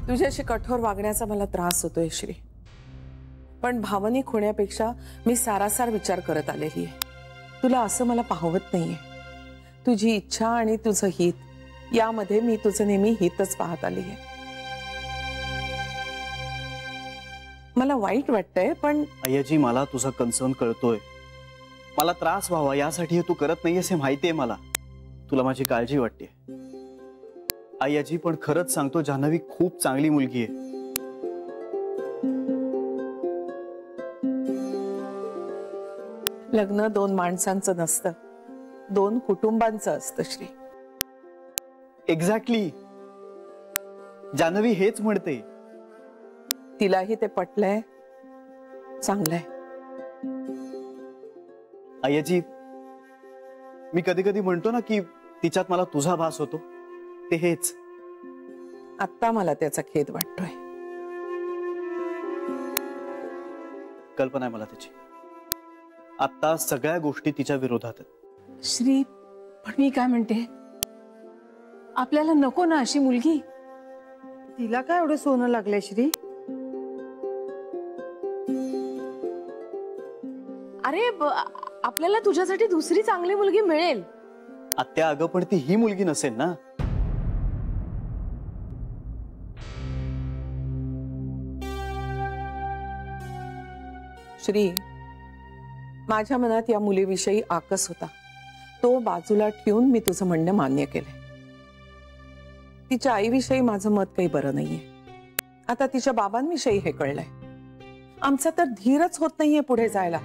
तुझ्याशी कठोर वागण्याचा मला त्रास होतोय श्री, पण भावनिक होण्यापेक्षा मी सारासार विचार करत आलेली आहे. तुला असं मला पाहवत नाहीये. तुझी इच्छा आणि तुझं हित यामध्ये मी तुझं नेहमी हितच पाहत आली आहे. मला वाईट वाटतंय, पण अय्याजी मला तुझा कन्सर्न कळतोय. मला त्रास व्हावा यासाठी तू करत नाहीयेस हे माहितीये मला. तुला माझी काळजी वाटते अय्याजी, पण खरंच सांगतो जान्हवी खूप चांगली मुलगी आहे. लग्न दोन माणसांचं नसतं, दोन कुटुंबांचं असतं श्री. एक्झॅक्टली, जान्हवी हेच म्हणते. तिलाही ते पटलंय, चांगलंय. अय्याजी, मी कधी कधी म्हणतो ना की तिच्यात मला तुझा भास होतो, ते हेच. आता मला त्याचा खेद वाटतोय. कल्पना आहे मला त्याची. आता सगळ्या गोष्टी तिच्या विरोधात आहेत. श्री, पण मी काय म्हणते, आपल्याला नको ना अशी मुलगी. तिला काय एवढं सोनं लागलंय श्री? अरे आपल्याला तुझ्यासाठी दुसरी चांगली मुलगी मिळेल. आत्या, अगं पण ती ही मुलगी नसेल ना. श्री, माझ्या मनात या मुलीविषयी आकस होता, तो बाजूला ठेवून मी तुझं म्हणणं मान्य केलंय. तिच्या आईविषयी माझं मत काही बरं नाहीये. आता तिच्या बाबांविषयी हे कळलंय. आमचा तर धीरच होत नाहीये पुढे जायला.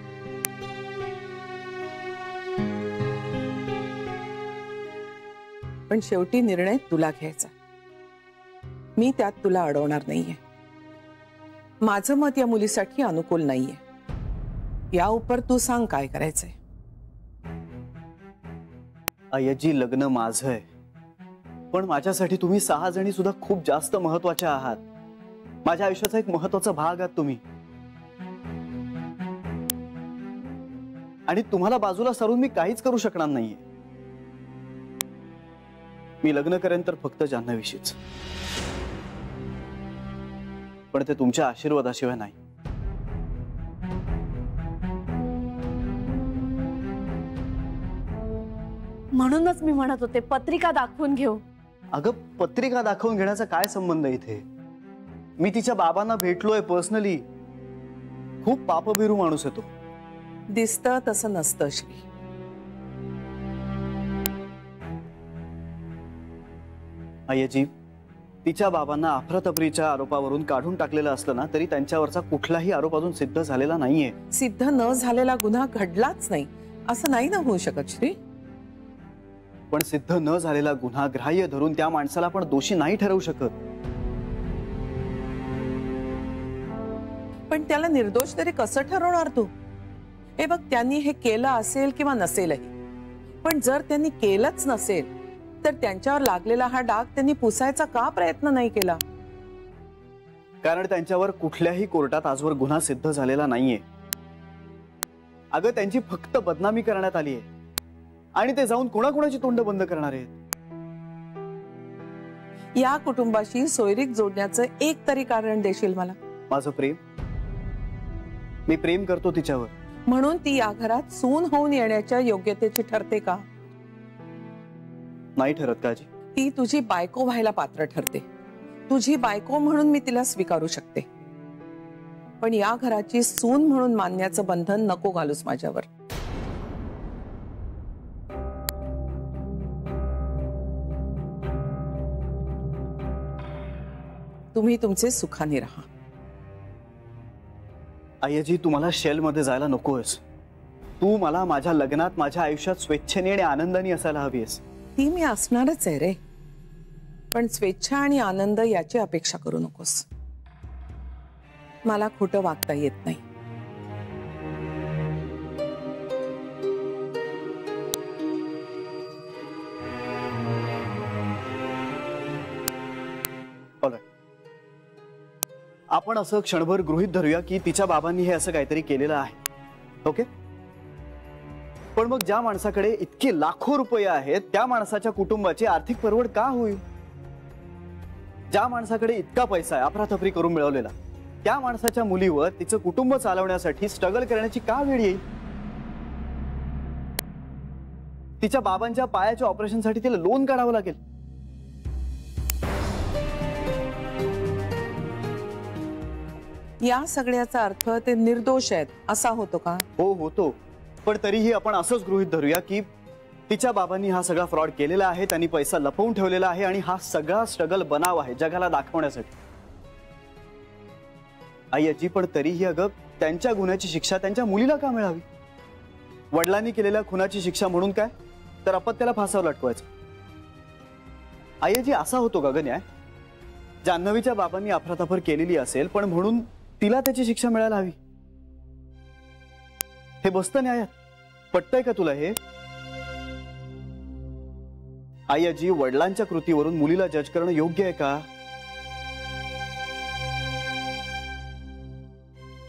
पण शेवटी निर्णय तुला घ्यायचा. मी त्यात तुला अडवणार नाहीये. माझं मत या मुलीसाठी अनुकूल नाहीये. या उपर तू सांग काय करायचंय. अय्याजी, लग्न माझं आहे, पण माझ्यासाठी तुम्ही 6 जणी सुद्धा खूप जास्त महत्वाच्या आहात. माझ्या आयुष्याचा एक महत्वाचा भाग आहात तुम्ही. आणि तुम्हाला बाजूला सरून मी काहीच करू शकणार नाहीये. मी लग्न करेन तर फक्त जान्हवीशीच, पण ते तुमच्या आशीर्वादाशिवाय नाही. म्हणूनच मी म्हणत होते पत्रिका दाखवून घेऊ. अगं, पत्रिका दाखवून घेण्याचा काय संबंध इथे? मी तिच्या बाबांना भेटलोय पर्सनली. खूप पापभिरू माणूस आहे तो. दिसतं तसं नसतं श्री. अय्याजी, तिच्या बाबांना अफरातफरीच्या आरोपावरून काढून टाकलेलं असलं ना, तरी त्यांच्यावरचा कुठलाही आरोप अजून सिद्ध झालेला नाहीये. सिद्ध न झालेला गुन्हा घडलाच नाही असं नाही ना होऊ शकत श्री. पण सिद्ध न झालेला गुन्हा ग्राह्य धरून त्या माणसाला पण दोषी नाही ठरवू शकत. पण त्याला निर्दोष तरी कसं ठरवणार तू? हे बघ, त्यांनी हे केलं असेल किंवा नसेलही, पण जर त्यांनी केलंच नसेल तर त्यांच्यावर लागलेला हा डाग त्यांनी पुसायचा का प्रयत्न नाही केला? कारण त्यांच्यावर कुठल्याही कोर्टात आजवर गुन्हा सिद्ध झालेला नाहीये. अगं, त्यांची फक्त बदनामी करण्यात आली आहे, आणि ते जाऊन कोणाकोणाची तोंड बंद करणार आहेत? या कुटुंबाशी सोयरीक जोडण्याचं एक तरी कारण देशील मला? माझं प्रेम. मी प्रेम करतो तिच्यावर. म्हणून ती या घरात सून होऊन येण्याच्या योग्यतेची ठरते का? नाही ठरत काजी. ती तुझी बायको व्हायला पात्र ठरते. तुझी बायको म्हणून मी तिला स्वीकारू शकते, पण या घराची सून म्हणून मानण्याचं बंधन नको घालूस माझ्यावर. तुम्ही तुमचे सुखाने राहा. अय्याजी, तू मला शेलमध्ये जायला नकोयस. तू मला माझ्या लग्नात, माझ्या आयुष्यात स्वेच्छेने आणि आनंदाने असायला हवीस. ती मी असणारच आहे रे, पण स्वेच्छा आणि आनंद याची अपेक्षा करू नकोस. मला खोटं वागता येत नाही. आपण असं क्षणभर गृहीत धरूया की तिच्या बाबांनी हे असं काहीतरी केलेलं आहे. ओके, पण मग ज्या माणसाकडे इतके लाखो रुपये आहेत त्या माणसाच्या कुटुंबाची आर्थिक परवड का होईल? ज्या माणसाकडे इतका पैसा आहे अफरातफरी करून मिळवलेला, त्या माणसाच्या मुलीवर तिचं कुटुंब चालवण्यासाठी स्ट्रगल करण्याची का वेळ येईल? तिच्या बाबांच्या पायाच्या ऑपरेशनसाठी तिला लोन काढावं लागेल. या सगळ्याचा अर्थ ते निर्दोष आहेत असा होतो का? हो होतो, पण तरीही आपण असंच गृहीत धरूया की तिच्या बाबांनी हा सगळा फ्रॉड केलेला आहे, त्यांनी पैसा लपवून ठेवलेला आहे आणि हा सगळा स्ट्रगल बनाव आहे जगाला दाखवण्यासाठी. आई आजी, पण तरीही अगं त्यांच्या गुन्ह्याची शिक्षा त्यांच्या मुलीला का मिळावी? वडिलांनी केलेल्या खुनाची शिक्षा म्हणून काय, तर अपत्याला फासावर लटकवायचं. आई आजी, असा होतो का ग न्याय? जान्हवीच्या बाबांनी अफरातफर केलेली असेल पण म्हणून तिला त्याची शिक्षा मिळायला हवी? हे बसतं न्यायात? पटतंय का तुला हे? आई आजी, वडिलांच्या कृतीवरून मुलीला जज करणं योग्य आहे का?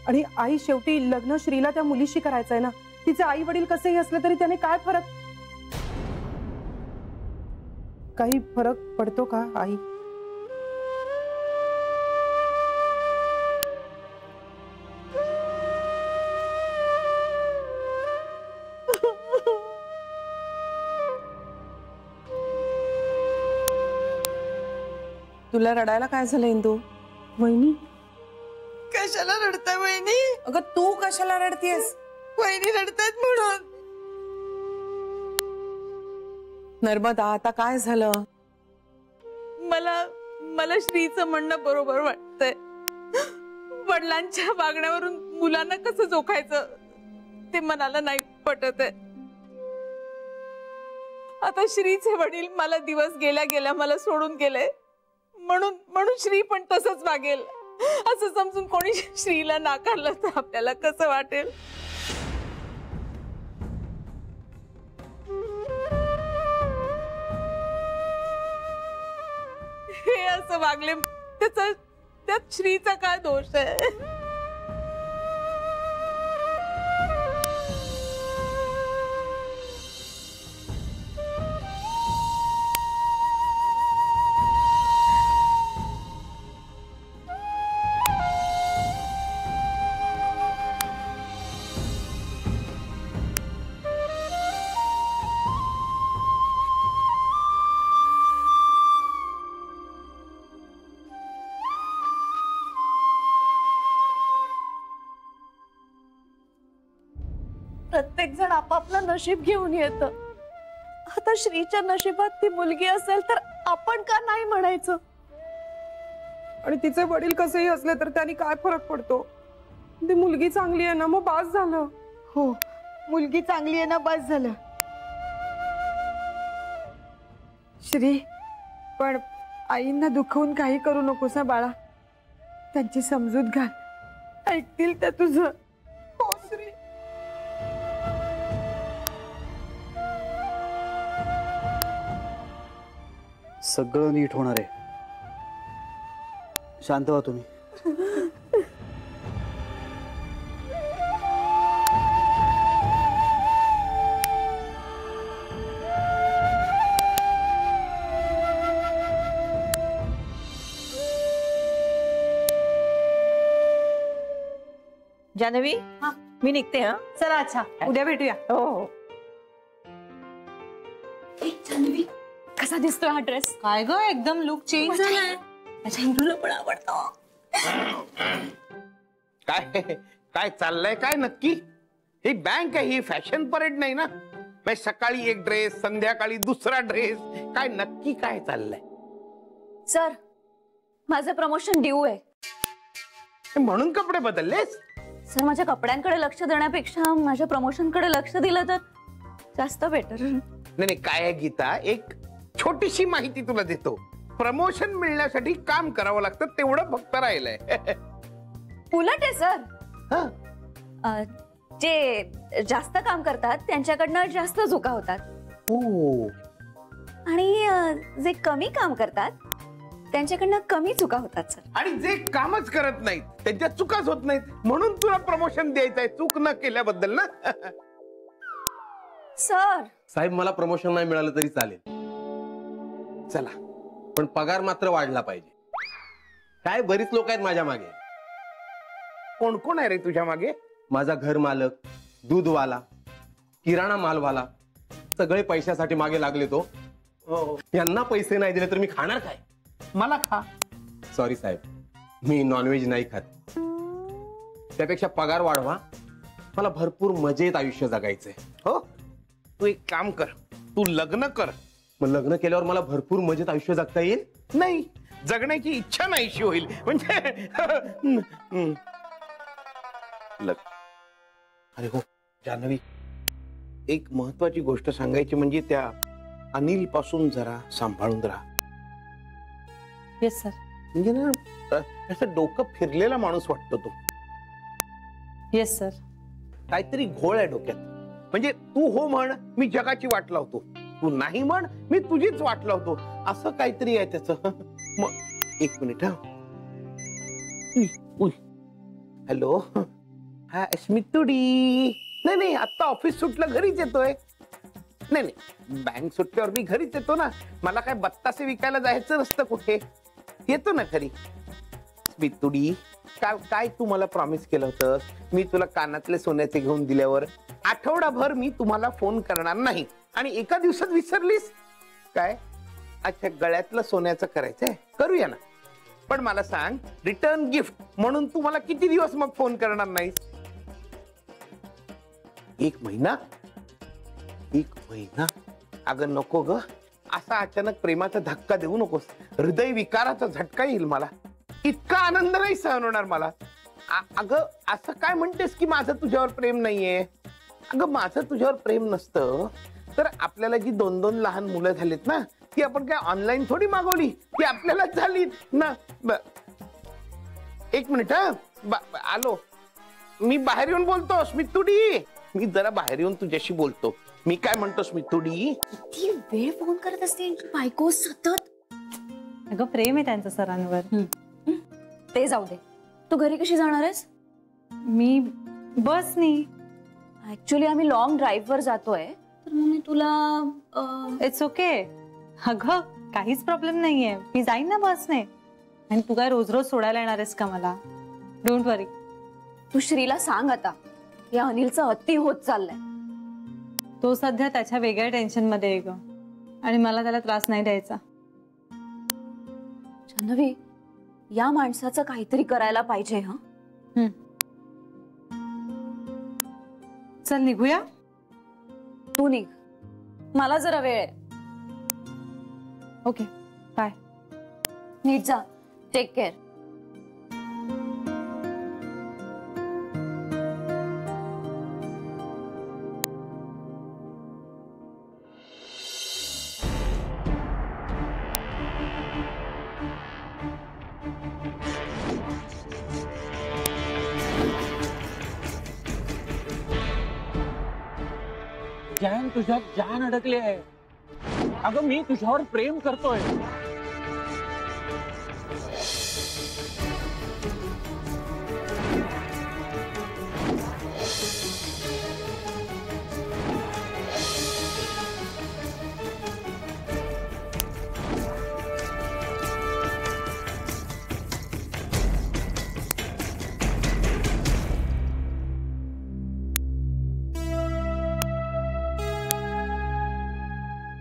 आणि आई, शेवटी लग्न श्रीला त्या मुलीशी करायचंय ना. तिचे आई वडील कसेही असले तरी त्याने काय फरक, काही फरक पडतो का आई? तुला रडायला काय झालं इंदू? वहिनी, कशाला रडताय वहिनी? अगं तू कशाला रडतीयस? वहिनी रडतायत म्हणून. नर्मदा, आता काय झालं? मला श्रीचं म्हणणं बरोबर वाटतंय. वडिलांच्या वागण्यावरून मुलांना कसं जोखायचं ते मनाला नाही पटत आहे. आता श्रीचे वडील मला दिवस गेल्या गेल्या मला सोडून गेले, म्हणून श्री पण तसंच वागेल असं समजून कोणी श्रीला नाकारलं तर आपल्याला कसं वाटेल? हे असं वागले त्यात श्रीचा काय दोष आहे? प्रत्येक जण आपापलं नशीब घेऊन येतं. आता श्रीच्या नशिबात ती मुलगी असेल तर आपण का नाही म्हणायचं? आणि तिचे वडील कसेही असले तर त्यांनी काय फरक पडतो? ती मुलगी चांगली आहे ना, मग बास झालं. हो, मुलगी चांगली आहे ना, बस झालं. श्री, पण आईंना दुखवून काही करू नकोस ना बाळा. त्यांची समजूत घाल, ऐकतील त्या तुझं. हो श्री. सगळं नीट होणार आहे. शांत व्हा तुम्ही. जानवी, मी निघते. हा, चला. अच्छा, उद्या भेटूया. हो हो. जानवी, कसा दिसतोय हा ड्रेस? काय ग, एकदम लुक चेंज झालाय. माझ्या हिंदूला पण आवडतो. काय काय चाललंय काय नक्की? ही बँक आहे, ही फॅशन परेड नाही ना. सकाळी एक ड्रेस, संध्याकाळी दुसरा ड्रेस. काय नक्की काय चाललंय? सर, माझं प्रमोशन ड्यू आहे. म्हणून कपडे बदललेस? सर, माझ्या कपड्यांकडे लक्ष देण्यापेक्षा माझ्या प्रमोशनकडे लक्ष दिलं तर जास्त बेटर. नाही काय आहे गीता, एक छोटीशी माहिती तुला देतो. प्रमोशन मिळण्यासाठी काम करावं लागतं, तेवढं फक्त राहिलंय. उलट आहे सर. जे जास्त काम करतात त्यांच्याकडनं जास्त चुका होतात. हो. आणि जे कमी काम करतात त्यांच्याकडनं कमी चुका होतात सर. आणि जे कामच करत नाहीत त्यांच्या चुकाच होत नाहीत, म्हणून तुला प्रमोशन द्यायचंय चूक न केल्याबद्दल ना. सर, साहेब, मला प्रमोशन नाही मिळालं तरी चालेल, चला, पण पगार मात्र वाढला पाहिजे. काय बरीच लोक आहेत माझ्या मागे. कोण कोण आहे रे तुझ्या मागे? माझा घर मालक, दूधवाला, किराणा मालवाला, सगळे पैशासाठी मागे लागले. तो यांना पैसे नाही दिले तर मी खाणार काय? मला खा. सॉरी साहेब, मी नॉनव्हेज नाही खात. त्यापेक्षा पगार वाढवा, मला भरपूर मजेत आयुष्य जगायचंय. हो, तू एक काम कर, तू लग्न कर. मग लग्न केल्यावर मला भरपूर मजेत आयुष्य जगता येईल? नाही, जगण्याची इच्छा नाहीशी होईल. म्हणजे अरे हो जान्हवी, एक महत्वाची गोष्ट सांगायची म्हणजे त्या अनिल पासून जरा सांभाळून राहा. Yes sir. म्हणजे ना असं डोकं फिरलेला माणूस वाटतो तो. Yes sir. काहीतरी घोळ आहे डोक्यात. म्हणजे तू हो म्हण, मी जगाची वाट लावतो. तू नाही म्हण, मी तुझीच वाट लावतो. असं काहीतरी आहे त्याचं. मग एक मिनिट. हा, हॅलो. हा स्मितुडी. नाही नाही, आता ऑफिस सुटलं घरीच येतोय. नाही नाही, बँक सुटल्यावर मी घरीच येतो ना. मला काय बत्तासे विकायला जायचं नसतं कुठे. येतो ना घरी. स्मितुडी, काल काय तू मला प्रॉमिस केलं होतं, मी तुला कानातले सोन्याचे घेऊन दिल्यावर आठवडाभर मी तुम्हाला फोन करणार नाही, आणि एका दिवसात विसरलीस काय? अच्छा, गळ्यातलं सोन्याचं करायचंय, करूया ना. पण मला सांग, रिटर्न गिफ्ट म्हणून तू मला किती दिवस मग फोन करणार नाहीस? 1 महिना? 1 महिना? अगं नको ग, असा अचानक प्रेमाचा धक्का देऊ नकोस. हृदय विकाराचा झटका येईल मला. इतका आनंद नाही सहन होणार मला. अगं असं काय म्हणतेस की माझं तुझ्यावर प्रेम नाहीये? अगं माझं तुझ्यावर प्रेम नसतं तर आपल्याला जी 2-2 लहान मुलं झालीत ना, ती आपण काय ऑनलाईन थोडी मागवली, ती आपल्यालाच झाली ना. 1 मिनिट. आलो मी, बाहेर येऊन बोलतो. स्मितुडी, मी जरा बाहेर येऊन तुझ्याशी बोलतो. मी काय म्हणतो स्मितुडी? ती वेळ फोन करत असते बायको सतत. अगं प्रेम आहे त्यांचं सरांवर. ते जाऊ दे, तू घरी कशी जाणार आहेस? मी बसनी. ऍक्च्युली आम्ही लॉंग ड्राईव्ह वर जातोय, तर मग मी तुला. It's okay. अगं काहीच प्रॉब्लेम नाहीये, मी जाईन ना बसने. आणि तू काय रोज रोज सोडायला येणार आहेस का मला? डोंट वरी. तू श्रीला सांग आता, या अनिलचं अति होत चाललंय. तो सध्या त्याच्या वेगळ्या टेन्शन मध्ये आहे ग, आणि मला त्याला त्रास नाही द्यायचा. जान्हवी, या माणसाचं काहीतरी करायला पाहिजे. हा, चल निघूया. तू निघ, मला जरा वेळ आहे. Okay, bye. नीट जा. Take care. जान, तुझ्यात जान अडकली आहे. अगं मी तुझ्यावर प्रेम करतोय.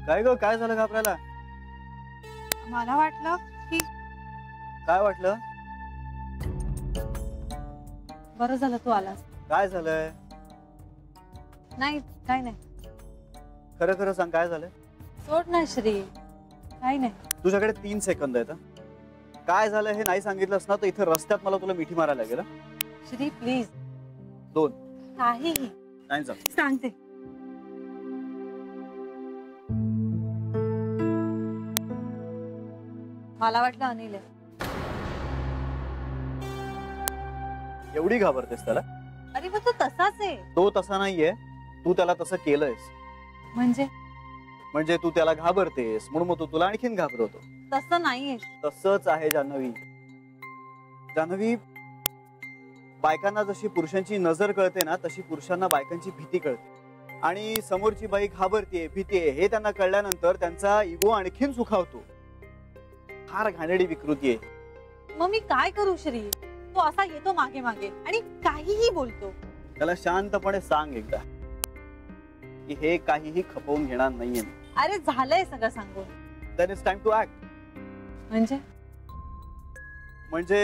काय ग, काय झालं घाबरायला? मला वाटलं की. काय वाटलं? बरं झालं तू आलास. काय झालंय? नाही, काय नाही. खरं खरं सांग, काय झालंय? सोड ना श्री, काही नाही. तुझ्याकडे 3 सेकंद आहेत. काय झालं हे नाही सांगितलंस ना तर इथे रस्त्यात मला तुला मिठी मारायला लागेल. श्री प्लीज. 2. काहीही नाही सांगते. मला वाटलं अनिल आहे. एवढी घाबरतेस त्याला? अरे मग तो तसाच आहे. तो तसा नाहीये, तू त्याला तसं केलंयस. म्हणजे तू त्याला घाबरतेस म्हणून मग तो तुला आणखीन घाबरवतो. तसं नाहीये. तसंच आहे जान्हवी. जान्हवी, बायकांना जशी पुरुषांची नजर कळते ना, तशी पुरुषांना बायकांची भीती कळते. आणि समोरची बाई घाबरतीये, भीतीये हे त्यांना कळल्यानंतर त्यांचा इगो आणखीन सुखावतो. फार घाणेरडी विकृती आहे. मग मी काय करू श्री? तो असा येतो मागे मागे आणि काहीही बोलतो. त्याला शांतपणे सांग एकदा की हे काहीही खपवून घेणार नाहीये. अरे झालंय सगळं सांगून. Then it's time to act. म्हणजे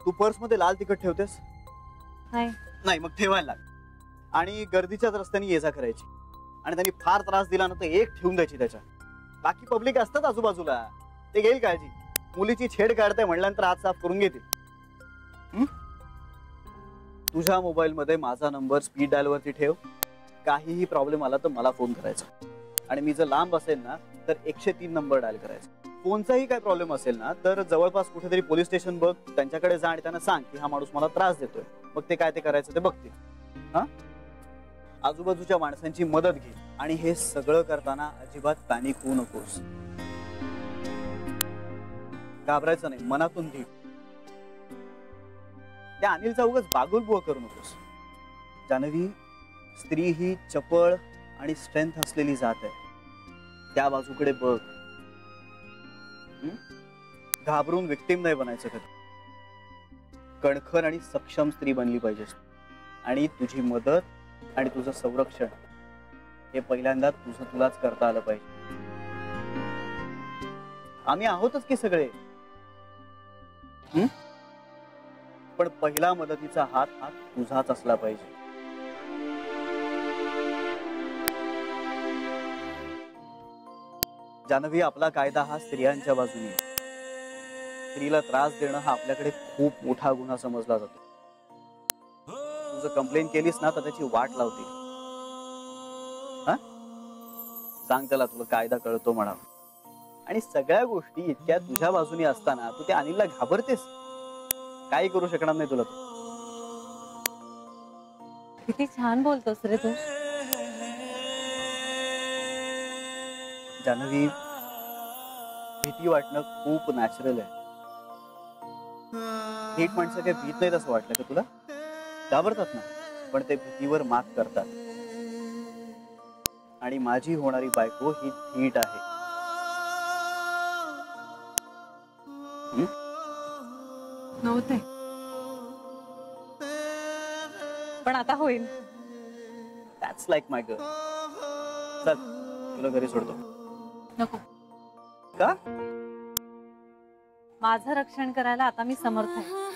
तू पर्स मध्ये लाल तिखट ठेवतेस? नाही मग ठेवायला लाग. आणि गर्दीच्याच रस्त्याने ये जा करायची. आणि त्यांनी फार त्रास दिला ना तर एक ठेवून द्यायची त्याच्या. बाकी पब्लिक असतात आजूबाजूला, ते घेईल काळजी. मुलीची छेड काढते म्हणल्यानंतर हात साफ करून घेतील. तुझ्या मोबाईल मध्ये माझा नंबर स्पीड डायल वरती ठेव. काहीही प्रॉब्लेम आला तर मला फोन करायचा. आणि मी जर लांब असेल ना तर 103 नंबर डायल करायचा. फोनचाही काय प्रॉब्लेम असेल ना तर जवळपास कुठेतरी पोलीस स्टेशन बघ, त्यांच्याकडे जा आणि त्यांना सांग की हा माणूस मला त्रास देतोय. मग ते काय ते करायचं ते बघतील. हा, आजूबाजूच्या माणसांची मदत घे. आणि हे सगळं करताना अजिबात पॅनिक होऊ नकोस. घाबरायचं नाही, मनातून घे. त्या अनिलचा उगाच बागुलबुवा करू नकोस. जान्हवी, स्त्री ही चपळ आणि स्ट्रेंथ असलेली जात आहे. त्या बाजूकडे बघ. घाबरून विक्टिम नाही बनायचं कधी. कणखर आणि सक्षम स्त्री बनली पाहिजेस. आणि तुझी मदत आणि तुझं संरक्षण हे पहिल्यांदा तुलाच करता आलं पाहिजे. आम्ही आहोतच की सगळे. पण पहिला मदतीचा हात हा तुझाच असला पाहिजे. जान्हवी, आपला कायदा हा स्त्रियांच्या बाजूने. स्त्रीला त्रास देणं हा आपल्याकडे खूप मोठा गुन्हा समजला जातो. तू जर कंप्लेन केलीस ना तर त्याची वाट लावते. हा, सांग त्याला तुला कायदा कळतो म्हणा. आणि सगळ्या गोष्टी इतक्या तुझ्या बाजूने असताना तू त्या अनिलला घाबरतेस. काही करू शकणार नाही तुला. किती छान बोलतोस रे तू. जान्हवी, भीती वाटणं खूप नॅचरल आहे. नीट माणसं काही भीत नाहीत असं वाटलं का तुला? घाबरतात ना, पण ते भीतीवर मात करतात. आणि माझी होणारी बायको ही धीट आहे. नव्हते, पण आता होईल. That's like my girl. चल, तुला घरी सोडतो. नको. का? माझं रक्षण करायला आता मी समर्थ आहे.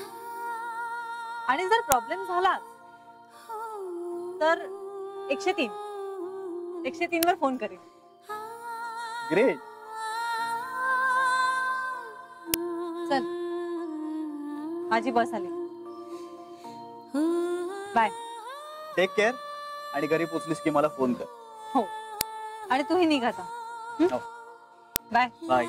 आणि जर प्रॉब्लेम झाला तर 103 वर फोन करेन. ग्रेट. चल, माझी बस आली. बाय. Take care. आणि घरी पोचलीस की मला फोन कर. हो, आणि तूही निघ आता. Bye bye.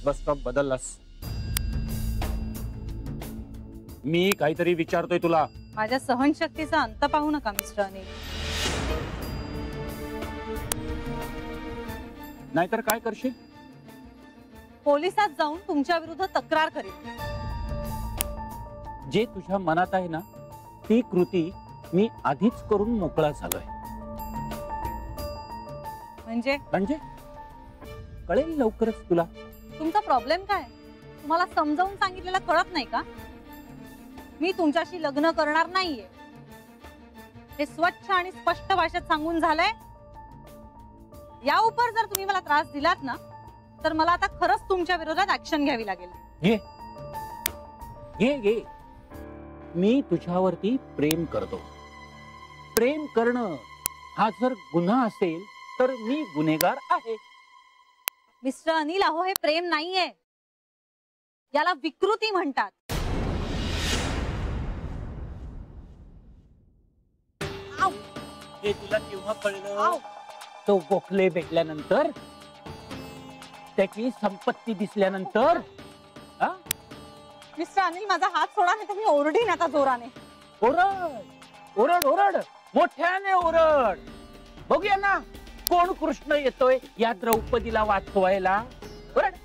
बस स्टॉप बदललास. मी काहीतरी विचारतोय तुला. माझ्या सहनशक्तीचा अंत पाहू नका मिस्टर अनिल. नाहीतर काय करशील? पोलिसात जाऊन तुमच्या विरुद्ध तक्रार करेन. जे तुझ्या मनात आहे ना ती कृती मी आधीच करून मोकळा झालोय. म्हणजे कळेल लवकरच तुला. तुमचा प्रॉब्लेम काय? तुम्हाला समजावून सांगितलेलं कळत नाही का? मी तुमच्याशी लग्न करणार नाहीये. हे स्वच्छ आणि स्पष्ट भाषेत सांगून झालंय. या उपर जर तुम्ही मला त्रास दिलात ना तर मला आता खरंच तुमच्या विरोधात ऍक्शन घ्यावी लागेल. घे घे घे. मी तुझ्यावरती प्रेम करतो. प्रेम करणं हा जर गुन्हा असेल तर मी गुन्हेगार आहे. मिस्टर अनिल, अहो हे प्रेम नाहीये, याला विकृती म्हणतात. हे तुला केव्हा कळलं? तो गोखले भेटल्यानंतर, त्याची संपत्ती दिसल्यानंतर. मिस्टर अनिल, माझा हात सोडा नाही तर मी ओरडीन आता जोराने. ओरड ओरड ओरड, मोठ्याने ओरड. बघूया ना कोण कृष्ण येतोय या द्रौपदीला वाचवायला. ओरड.